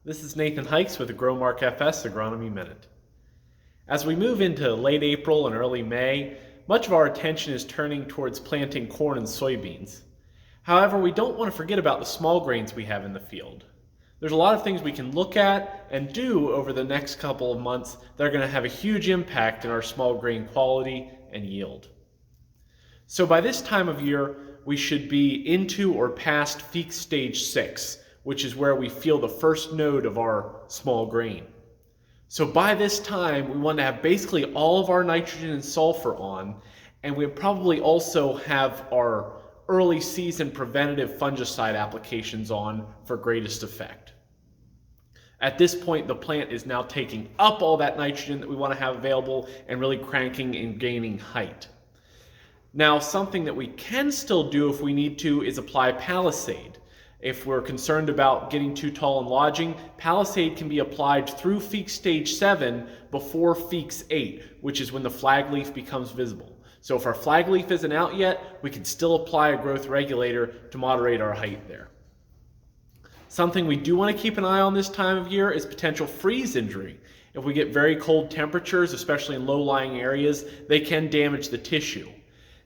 This is Nathan Hikes with the GROWMARK FS Agronomy Minute. As we move into late April and early May, much of our attention is turning towards planting corn and soybeans. However, we don't want to forget about the small grains we have in the field. There's a lot of things we can look at and do over the next couple of months that are going to have a huge impact in our small grain quality and yield. So by this time of year, we should be into or past peak stage 6, which is where we feel the first node of our small grain. So by this time, we want to have basically all of our nitrogen and sulfur on, and we probably also have our early season preventative fungicide applications on for greatest effect. At this point, the plant is now taking up all that nitrogen that we want to have available and really cranking and gaining height. Now, something that we can still do if we need to is apply Palisade. If we're concerned about getting too tall and lodging, Palisade can be applied through Feek Stage 7 before Feeks 8, which is when the flag leaf becomes visible. So if our flag leaf isn't out yet, we can still apply a growth regulator to moderate our height there. Something we do want to keep an eye on this time of year is potential freeze injury. If we get very cold temperatures, especially in low-lying areas, they can damage the tissue.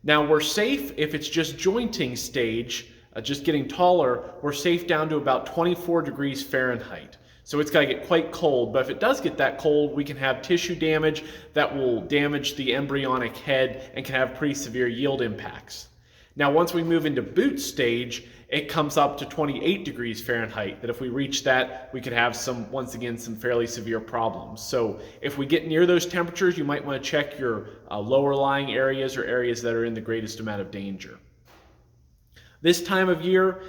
Now, we're safe if it's just jointing stage, just getting taller. We're safe down to about 24 degrees Fahrenheit. So it's got to get quite cold, but if it does get that cold, we can have tissue damage that will damage the embryonic head and can have pretty severe yield impacts. Now, once we move into boot stage, it comes up to 28 degrees Fahrenheit, that if we reach that, we could have once again, some fairly severe problems. So if we get near those temperatures, you might want to check your lower lying areas or areas that are in the greatest amount of danger. This time of year,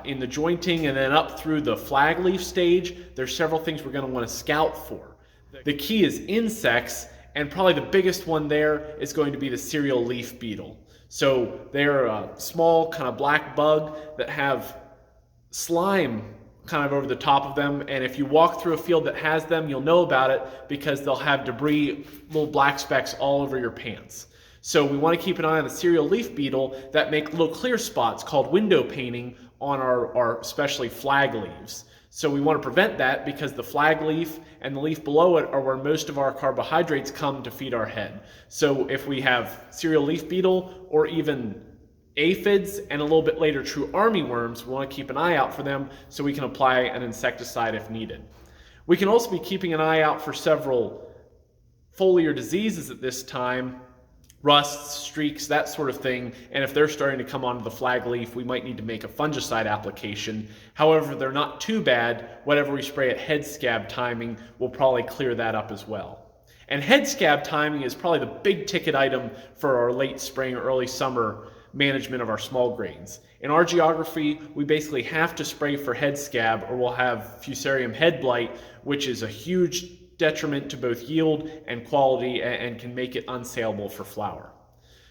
in the jointing and then up through the flag leaf stage, there's several things we're going to want to scout for. The key is insects, and probably the biggest one there is going to be the cereal leaf beetle. So they're a small kind of black bug that have slime kind of over the top of them, and if you walk through a field that has them, you'll know about it because they'll have debris, little black specks all over your pants. So we want to keep an eye on the cereal leaf beetle that make little clear spots called window painting on our especially flag leaves. So we want to prevent that because the flag leaf and the leaf below it are where most of our carbohydrates come to feed our head. So if we have cereal leaf beetle or even aphids and a little bit later true armyworms, we want to keep an eye out for them so we can apply an insecticide if needed. We can also be keeping an eye out for several foliar diseases at this time, rusts, streaks, that sort of thing, and if they're starting to come onto the flag leaf, we might need to make a fungicide application. However, they're not too bad. Whatever we spray at head scab timing will probably clear that up as well. And head scab timing is probably the big ticket item for our late spring or early summer management of our small grains. In our geography, we basically have to spray for head scab or we'll have Fusarium head blight, which is a huge detriment to both yield and quality and can make it unsaleable for flour.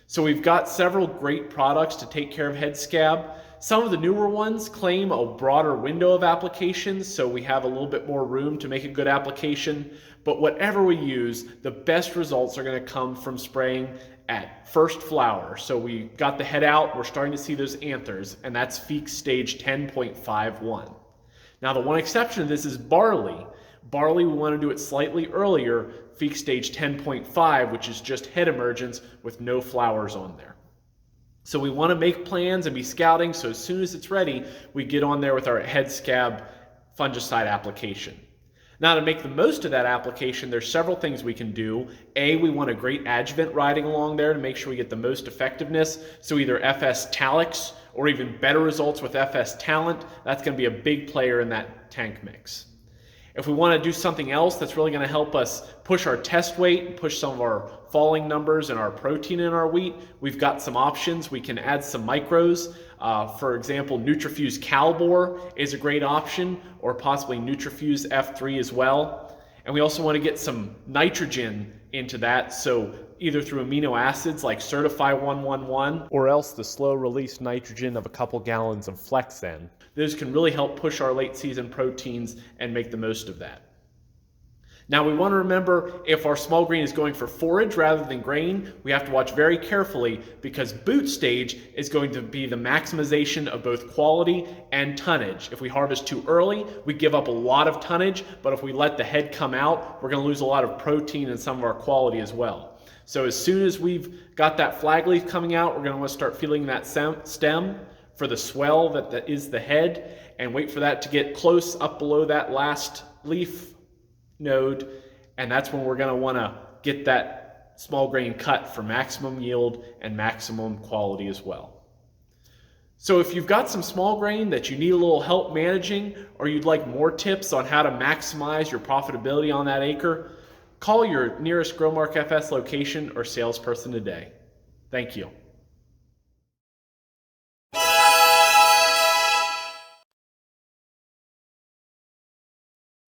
So we've got several great products to take care of head scab. Some of the newer ones claim a broader window of applications, so we have a little bit more room to make a good application. But whatever we use, the best results are going to come from spraying at first flower. So we got the head out, we're starting to see those anthers, and that's Feek stage 10.51. Now the one exception to this is barley. Barley, we want to do it slightly earlier, Feek stage 10.5, which is just head emergence with no flowers on there. So we want to make plans and be scouting, so as soon as it's ready, we get on there with our head scab fungicide application. Now, to make the most of that application, there's several things we can do. A, we want a great adjuvant riding along there to make sure we get the most effectiveness. So either FS Talix or even better results with FS Talent. That's going to be a big player in that tank mix. If we want to do something else that's really going to help us push our test weight and push some of our falling numbers and our protein in our wheat, we've got some options. We can add some micros. For example, Nutrifuse Calbor is a great option, or possibly Nutrifuse F3 as well. And we also want to get some nitrogen into that, so either through amino acids like Certify 111 or else the slow release nitrogen of a couple gallons of Flexen. Those can really help push our late season proteins and make the most of that. Now we want to remember, if our small grain is going for forage rather than grain, we have to watch very carefully, because boot stage is going to be the maximization of both quality and tonnage. If we harvest too early, we give up a lot of tonnage, but if we let the head come out, we're going to lose a lot of protein and some of our quality as well. So as soon as we've got that flag leaf coming out, we're going to want to start feeling that stem for the swell that is the head, and wait for that to get close up below that last leaf node, and that's when we're going to want to get that small grain cut for maximum yield and maximum quality as well. So if you've got some small grain that you need a little help managing, or you'd like more tips on how to maximize your profitability on that acre, call your nearest GROWMARK FS location or salesperson today. Thank you.